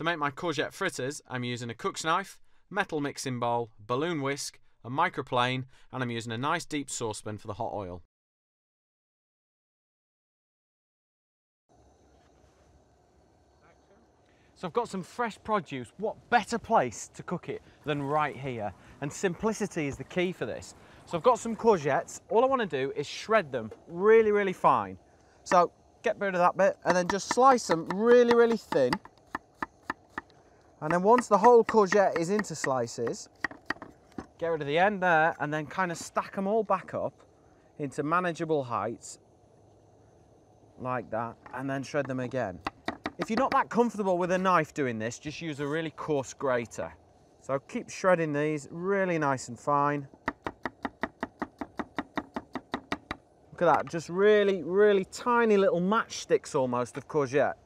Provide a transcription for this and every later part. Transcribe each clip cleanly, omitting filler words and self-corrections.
To make my courgette fritters, I'm using a cook's knife, metal mixing bowl, balloon whisk, a microplane, and I'm using a nice deep saucepan for the hot oil. So I've got some fresh produce. What better place to cook it than right here? And simplicity is the key for this. So I've got some courgettes. All I want to do is shred them really, really fine. So get rid of that bit and then just slice them really, really thin. And then once the whole courgette is into slices, get rid of the end there and then kind of stack them all back up into manageable heights like that, and then shred them again. If you're not that comfortable with a knife doing this, just use a really coarse grater. So keep shredding these really nice and fine. Look at that, just really, really tiny little matchsticks almost of courgette.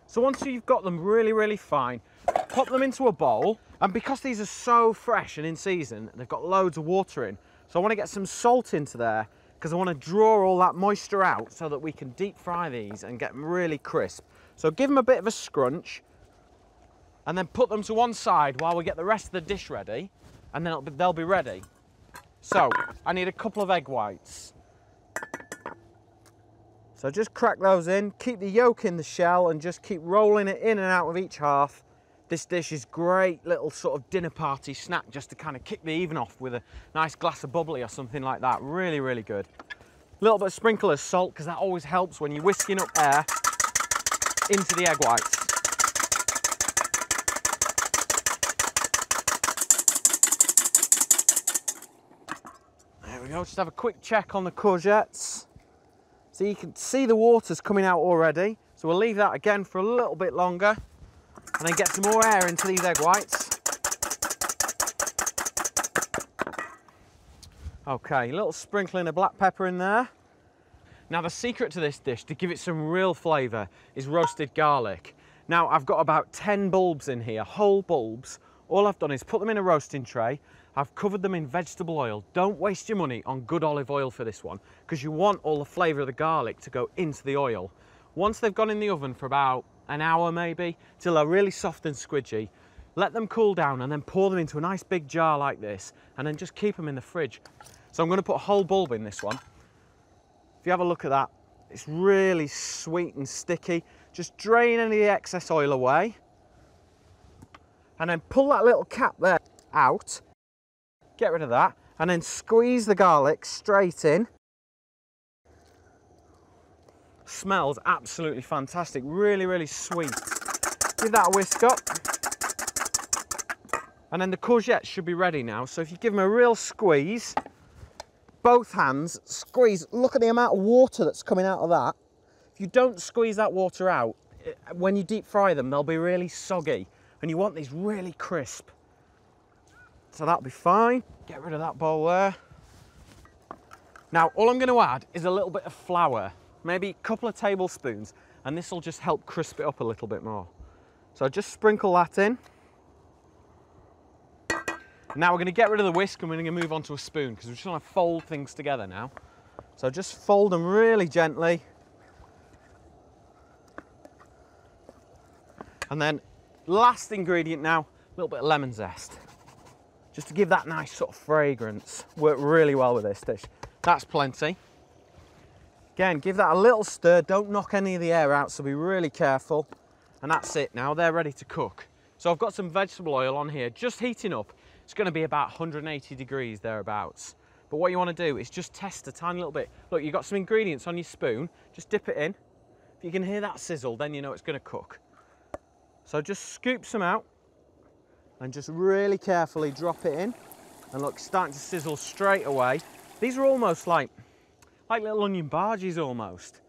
So once you've got them really, really fine, pop them into a bowl. And because these are so fresh and in season, they've got loads of water in. So I want to get some salt into there because I want to draw all that moisture out so that we can deep fry these and get them really crisp. So give them a bit of a scrunch and then put them to one side while we get the rest of the dish ready, and then they'll be ready. So I need a couple of egg whites. So just crack those in, keep the yolk in the shell and just keep rolling it in and out of each half. This dish is great little sort of dinner party snack just to kind of kick the evening off with a nice glass of bubbly or something like that. Really, really good. A little bit of sprinkle of salt because that always helps when you're whisking up air into the egg whites. There we go, just have a quick check on the courgettes. So you can see the water's coming out already. So we'll leave that again for a little bit longer and then get some more air into these egg whites. Okay, a little sprinkling of black pepper in there. Now the secret to this dish, to give it some real flavour, is roasted garlic. Now I've got about 10 bulbs in here, whole bulbs. All I've done is put them in a roasting tray. I've covered them in vegetable oil. Don't waste your money on good olive oil for this one because you want all the flavour of the garlic to go into the oil. Once they've gone in the oven for about an hour maybe, till they're really soft and squidgy, let them cool down and then pour them into a nice big jar like this and then just keep them in the fridge. So I'm going to put a whole bulb in this one. If you have a look at that, it's really sweet and sticky. Just drain any of the excess oil away and then pull that little cap there out. Get rid of that and then squeeze the garlic straight in. Smells absolutely fantastic, really, really sweet. Give that a whisk up. And then the courgettes should be ready now. So if you give them a real squeeze, both hands, squeeze, look at the amount of water that's coming out of that. If you don't squeeze that water out, when you deep fry them, they'll be really soggy. And you want these really crisp. So that'll be fine. Get rid of that bowl there. Now, all I'm going to add is a little bit of flour, maybe a couple of tablespoons, and this will just help crisp it up a little bit more. So just sprinkle that in. Now we're going to get rid of the whisk and we're going to move on to a spoon because we're just going to fold things together now. So just fold them really gently. And then last ingredient now, a little bit of lemon zest. Just to give that nice sort of fragrance. Work really well with this dish. That's plenty. Again, give that a little stir. Don't knock any of the air out, so be really careful. And that's it now, they're ready to cook. So I've got some vegetable oil on here, just heating up. It's going to be about 180 degrees thereabouts. But what you want to do is just test a tiny little bit. Look, you've got some ingredients on your spoon. Just dip it in. If you can hear that sizzle, then you know it's going to cook. So just scoop some out and just really carefully drop it in. And look, starting to sizzle straight away. These are almost like little onion bhajis almost.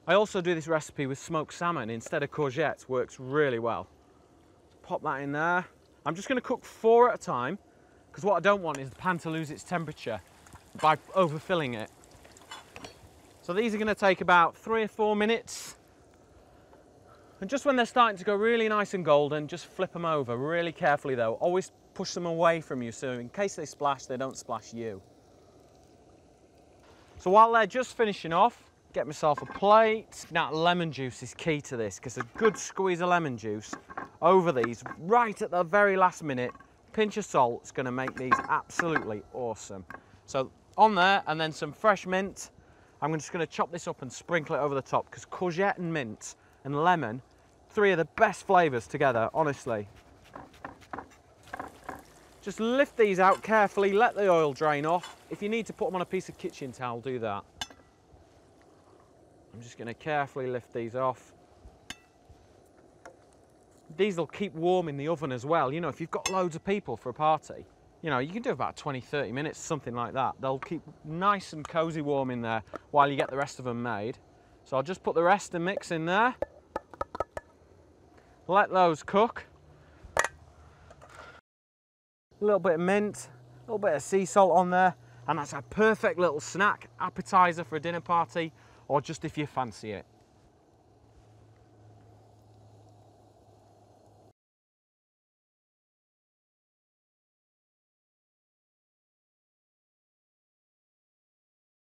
I also do this recipe with smoked salmon instead of courgettes. Works really well. Pop that in there. I'm just going to cook 4 at a time because what I don't want is the pan to lose its temperature by overfilling it. So these are going to take about 3 or 4 minutes. And just when they're starting to go really nice and golden, just flip them over really carefully though. Always push them away from you so in case they splash, they don't splash you. So while they're just finishing off, Get myself a plate. Now, lemon juice is key to this, because a good squeeze of lemon juice over these right at the very last minute, pinch of salt, is going to make these absolutely awesome. So on there, and then some fresh mint. I'm just going to chop this up and sprinkle it over the top, because courgette and mint and lemon, 3 of the best flavours together, honestly. Just lift these out carefully, let the oil drain off. If you need to put them on a piece of kitchen towel, do that. I'm just going to carefully lift these off. These will keep warm in the oven as well. You know, if you've got loads of people for a party, you know, you can do about 20, 30 minutes, something like that. They'll keep nice and cozy warm in there while you get the rest of them made. So I'll just put the rest and mix in there. Let those cook. A little bit of mint, a little bit of sea salt on there, and that's a perfect little snack, appetizer for a dinner party, or just if you fancy it.